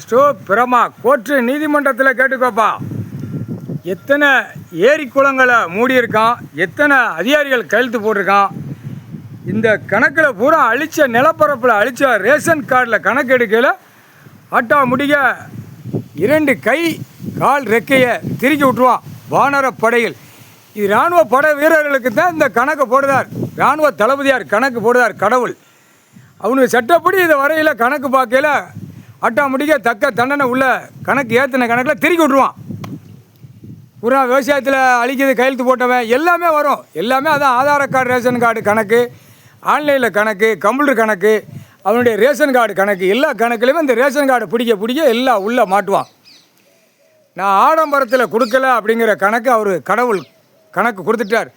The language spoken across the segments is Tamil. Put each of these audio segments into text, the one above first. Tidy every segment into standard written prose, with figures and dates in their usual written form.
ஸ்டோ பிரமா கோர்ட்டு நீதிமன்றத்தில் கேட்டுக்கோப்பா. எத்தனை ஏரி குளங்களை மூடியிருக்கான், எத்தனை அதிகாரிகள் கையெழுத்து போட்டிருக்கான். இந்த கணக்கில் பூரா அழித்த நிலப்பரப்பில் அழித்த ரேஷன் கார்டில் கணக்கு எடுக்கையில் ஆட்டா முடிய 2 கை கால் ரெக்கையை திருக்கி விட்டுருவான் வானர படைகள். இது இராணுவ படை வீரர்களுக்கு தான் இந்த கணக்கு போடுதார். இராணுவ தளபதியார் கணக்கு போடுதார் கடவுள். அவனுக்கு சட்டப்படி இதை வரையில் கணக்கு பார்க்கையில் ஆட்டா முடிக்க தக்க தண்டனை உள்ள கணக்கு ஏற்றின கணக்கில் திருக்கி விட்ருவான். பூரா விவசாயத்தில் அழிக்கிறது கையெழுத்து போட்டவன் எல்லாமே வரும். எல்லாமே அதான் ஆதார கார்டு, ரேஷன் கார்டு கணக்கு, ஆன்லைனில் கணக்கு, கம்ப்யூட்டர் கணக்கு, அவனுடைய ரேஷன் கார்டு கணக்கு, எல்லா கணக்குலையுமே இந்த ரேஷன் கார்டு பிடிக்க எல்லாம் உள்ளே மாட்டுவான். நான் ஆடம்பரத்தில் கொடுக்கல அப்படிங்கிற கணக்கு அவர் கடவுள் கணக்கு கொடுத்துட்டார்.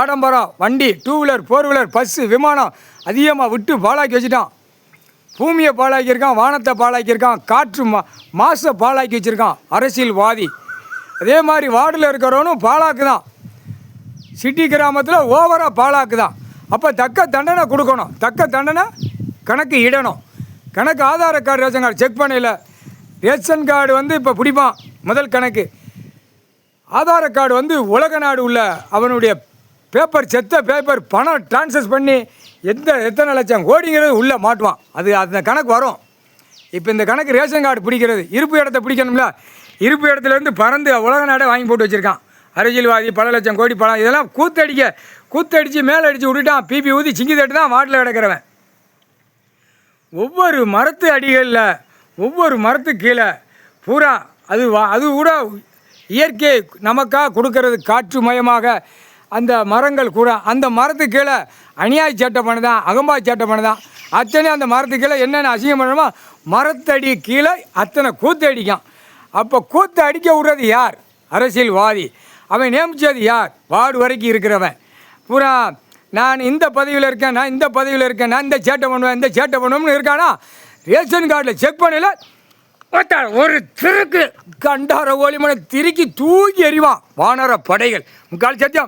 ஆடம்பரம் வண்டி, 2 வீலர் 4 வீலர் பஸ்ஸு விமானம் அதிகமாக விட்டு பாழாக்கி வச்சுட்டான். பூமியை பாழாக்கியிருக்கான், வானத்தை பாழாக்கியிருக்கான், காற்று மாசை பாழாக்கி வச்சுருக்கான் அரசியல்வாதி. அதே மாதிரி வார்டில் இருக்கிறவனும் பாழாக்கு தான், சிட்டி கிராமத்தில் ஓவராக பாழாக்கு தான். அப்போ தக்க தண்டனை கொடுக்கணும், தக்க தண்டனை கணக்கு இடணும். கணக்கு ஆதார கார்டு ரேஷன் கார்டு செக் பண்ணல. ரேஷன் கார்டு இப்போ பிடிப்பான் முதல் கணக்கு. ஆதார கார்டு உலக நாடு உள்ள அவனுடைய பேப்பர், செத்த பேப்பர், பணம் டிரான்ஸ்ஃபர் பண்ணி எத்தனை லட்சம் கோடிங்கிறது உள்ளே மாட்டுவான். அந்த கணக்கு வரும். இப்போ இந்த கணக்கு ரேஷன் கார்டு பிடிக்கிறது, இருப்பு இடத்த பிடிக்கணும்ல. இருப்பு இடத்துலேருந்து பறந்து உலக நாடே வாங்கி போட்டு வச்சுருக்கான் அரசியல்வாதி. பல லட்சம் கோடி பணம் இதெல்லாம் கூத்தடித்து மேலே அடித்து விட்டுட்டான். பிபி ஊதி சிங்கி தட்டு தான் வாட்டில் கிடக்கிறவன். ஒவ்வொரு மரத்து அடிகளில், ஒவ்வொரு மரத்து கீழே பூரா அது கூட இயற்கை நமக்காக கொடுக்கறது காற்று மயமாக அந்த மரங்கள் கூட. அந்த மரத்து கீழே அநியாய சேட்டை பண்ணுதான், அகம்பாய் சேட்டை பண்ணுதான். அத்தனை அந்த மரத்து கீழே என்னென்ன அசிங்கம் பண்ணணுமோ மரத்தடி கீழே அத்தனை கூத்து அடிக்கான். அப்போ கூத்து அடிக்க விடுறது யார்? அரசியல்வாதி. அவன் நியமித்தது யார்? வார்டு வரைக்கும் இருக்கிறவன். பூரா நான் இந்த பதவியில் இருக்கேன், நான் இந்த பதவியில் இருக்கேன், நான் இந்த சேட்டை பண்ணுவேன், இந்த சேட்டை பண்ணுவோம்னு இருக்கானா? ரேஷன் கார்டில் செக் பண்ணல ஒரு திருக்கு கண்டார ஓலிமனை திருக்கி தூக்கி எறிவான் வானர படைகள். முக்கால் சத்தியம்.